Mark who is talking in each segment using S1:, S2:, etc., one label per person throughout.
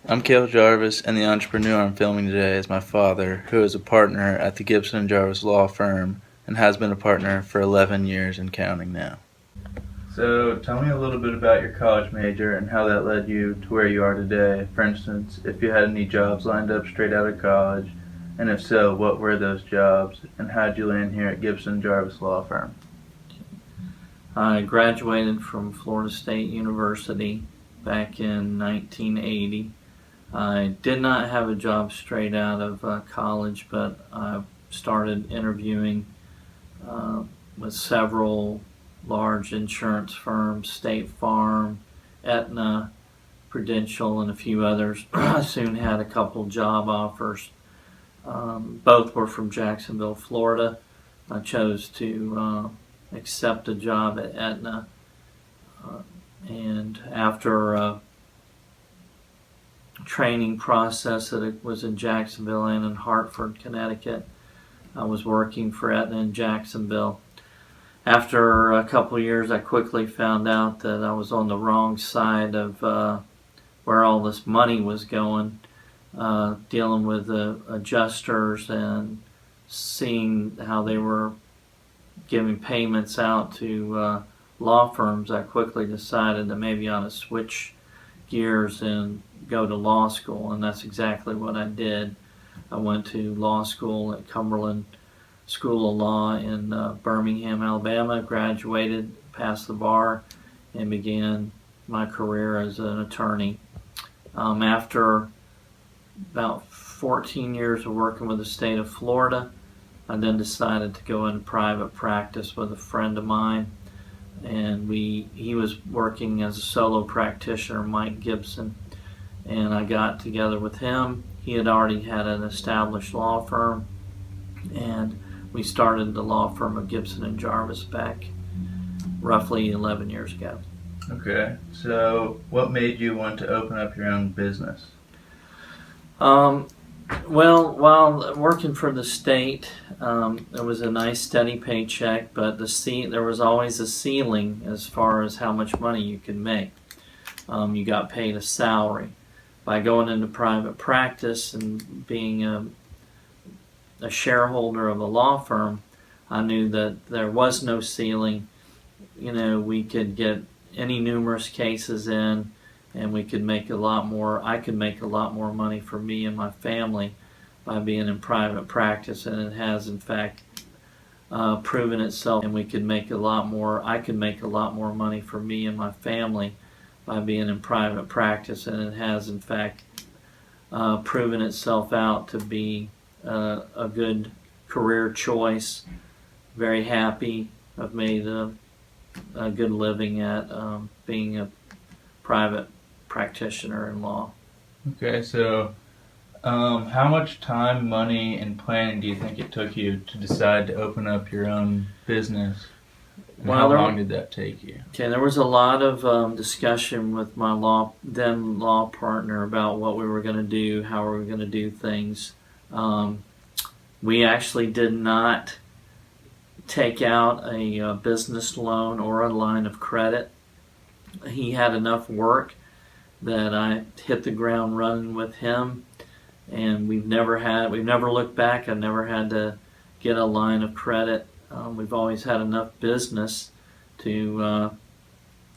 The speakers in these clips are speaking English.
S1: I'm Cale Jarvis, and the entrepreneur I'm filming today is my father, who is a partner at the Gibson and Jarvis law firm and has been a partner for 11 years and counting now. So, tell me a little bit about your college major and how that led you to where you are today. For instance, if you had any jobs lined up straight out of college, and if so, what were those jobs, and how did you land here at Gibson and Jarvis law firm?
S2: I graduated from Florida State University back in 1980. I did not have a job straight out of college, but I started interviewing with several large insurance firms, State Farm, Aetna, Prudential, and a few others. I soon had a couple job offers. Both were from Jacksonville, Florida. I chose to accept a job at Aetna, and after a training process that was in Jacksonville and in Hartford, Connecticut, I was working for Aetna in Jacksonville. After a couple of years, I quickly found out that I was on the wrong side of where all this money was going, dealing with the adjusters and seeing how they were giving payments out to law firms. I quickly decided that maybe I ought to switch gears and go to law school, and that's exactly what I did. I went to law school at Cumberland School of Law in Birmingham, Alabama, graduated, passed the bar, and began my career as an attorney. After about 14 years of working with the state of Florida, I then decided to go into private practice with a friend of mine, and he was working as a solo practitioner, Mike Gibson, and I got together with him. He had already had an established law firm, and we started the law firm of Gibson and Jarvis back roughly 11 years ago.
S1: Okay, so what made you want to open up your own business?
S2: Well, while working for the state, it was a nice steady paycheck, but there was always a ceiling as far as how much money you could make. You got paid a salary. By going into private practice and being a shareholder of a law firm, I knew that there was no ceiling. We could get any numerous cases in, and we could make a lot more. I could make a lot more money for me and my family by being in private practice, and it has in fact proven itself. And we could make a lot more. I could make a lot more money for me and my family by being in private practice, and it has in fact proven itself out to be a good career choice. Very happy. I've made a good living at being a private practitioner in law.
S1: Okay, so how much time, money, and planning do you think it took you to decide to open up your own business? And how long did that take you?
S2: Okay, there was a lot of discussion with my then law partner about what we were going to do, how we were going to do things. We actually did not take out a business loan or a line of credit. He had enough work that I hit the ground running with him, and we've never looked back. I've never had to get a line of credit. We've always had enough business to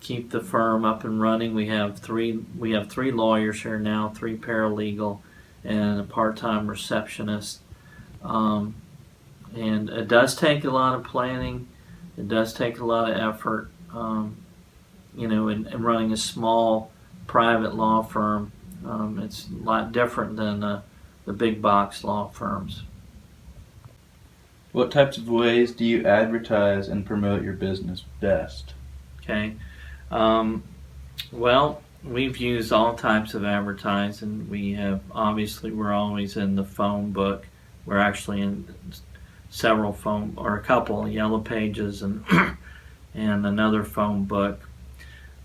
S2: keep the firm up and running. We have three lawyers here now, 3 paralegal, and a part-time receptionist. And it does take a lot of planning. It does take a lot of effort. In running a small private law firm, it's a lot different than the big box law firms.
S1: What types of ways do you advertise and promote your business best?
S2: Okay. Well, we've used all types of advertising. We're always in the phone book. We're actually in several a couple Yellow Pages and and another phone book.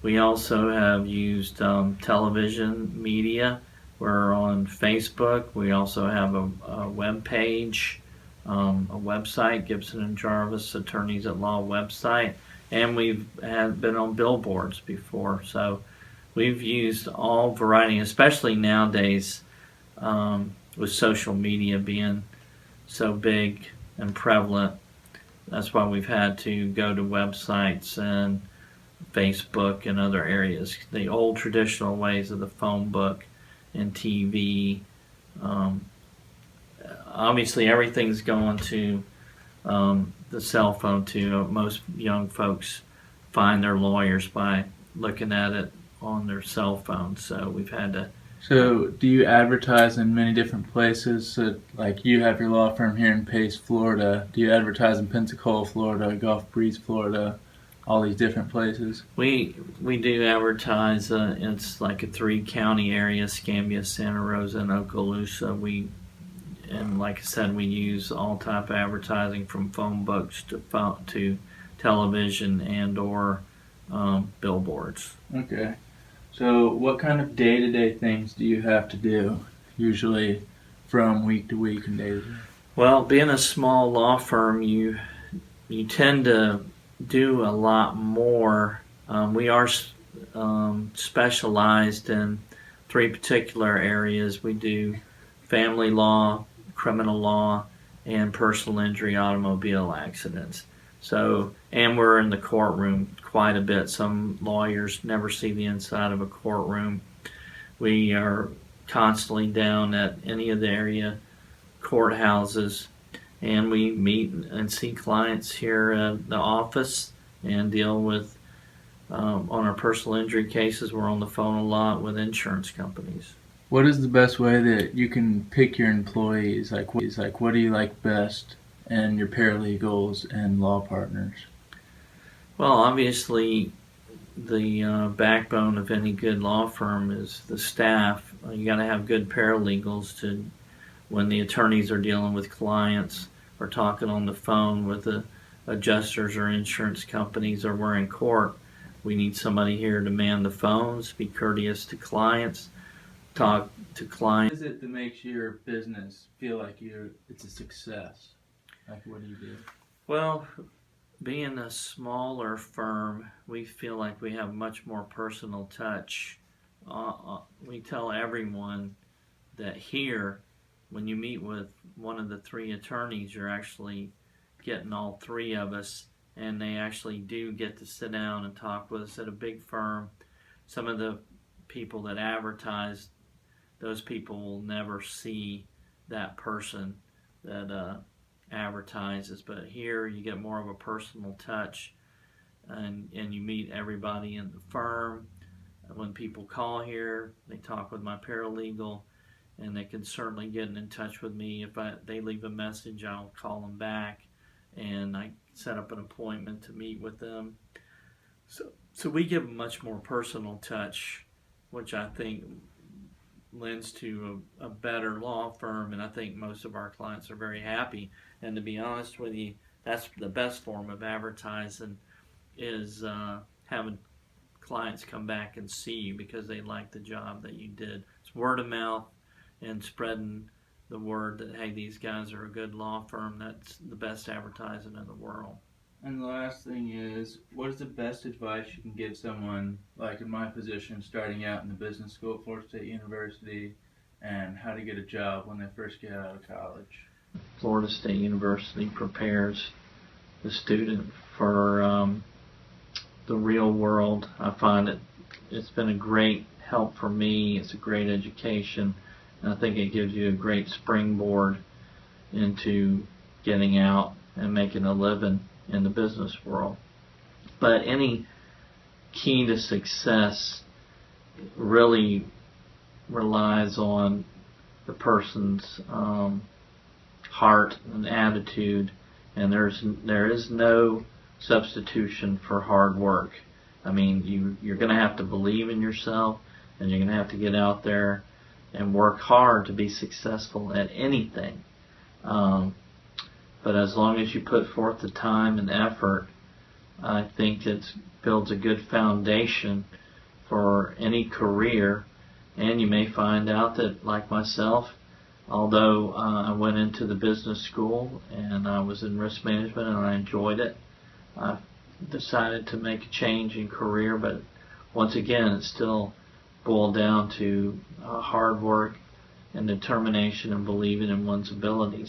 S2: We also have used television media. We're on Facebook. We also have a web page, a website, Gibson and Jarvis Attorneys at Law website, and we've been on billboards before. So We've used all variety, especially nowadays with social media being so big and prevalent. That's why we've had to go to websites and Facebook and other areas. The old traditional ways of the phone book and TV. Um, Obviously, everything's going to the cell phone too. Most young folks find their lawyers by looking at it on their cell phone. So we've had to.
S1: So, do you advertise in many different places? So, like, you have your law firm here in Pace, Florida. Do you advertise in Pensacola, Florida, Gulf Breeze, Florida, all these different places?
S2: We do advertise. It's like a 3-county area: Escambia, Santa Rosa, and Okaloosa. And like I said, we use all type of advertising from phone books to television and/or billboards.
S1: Okay. So, what kind of day-to-day things do you have to do, usually from week to week and day to day?
S2: Well, being a small law firm, you tend to do a lot more. We are specialized in 3 particular areas. We do family law, criminal law, and personal injury automobile accidents. So, and we're in the courtroom quite a bit. Some lawyers never see the inside of a courtroom. We are constantly down at any of the area courthouses, and we meet and see clients here at the office and deal with, on our personal injury cases, we're on the phone a lot with insurance companies.
S1: What is the best way that you can pick your employees? Like, what do you like best in your paralegals and law partners?
S2: Well, obviously, the backbone of any good law firm is the staff. You got to have good paralegals to, when the attorneys are dealing with clients or talking on the phone with the adjusters or insurance companies, or we're in court, we need somebody here to man the phones, be courteous to clients, talk to clients.
S1: What is it that makes your business feel like it's a success? Like, what do you do?
S2: Well, being a smaller firm, we feel like we have much more personal touch. We tell everyone that here, when you meet with one of the 3 attorneys, you're actually getting all 3 of us, and they actually do get to sit down and talk with us. At a big firm, some of the people that advertise, those people will never see that person that advertises, but here you get more of a personal touch, and you meet everybody in the firm. When people call here, they talk with my paralegal, and they can certainly get in touch with me. If they leave a message, I'll call them back, and I set up an appointment to meet with them. So we give a much more personal touch, which I think lends to a better law firm, and I think most of our clients are very happy. And to be honest with you, that's the best form of advertising, is having clients come back and see you because they like the job that you did. It's word of mouth and spreading the word that, hey, these guys are a good law firm. That's the best advertising in the world.
S1: And the last thing is, what is the best advice you can give someone, like in my position, starting out in the business school at Florida State University, and how to get a job when they first get out of college?
S2: Florida State University prepares the student for the real world. I find it's been a great help for me. It's a great education, and I think it gives you a great springboard into getting out and making a living in the business world. But any key to success really relies on the person's heart and attitude, and there is no substitution for hard work. I mean, you're going to have to believe in yourself, and you're going to have to get out there and work hard to be successful at anything. But as long as you put forth the time and effort, I think it builds a good foundation for any career. And you may find out that, like myself, although I went into the business school and I was in risk management and I enjoyed it, I decided to make a change in career. But once again, it's still boil down to hard work and determination and believing in one's abilities.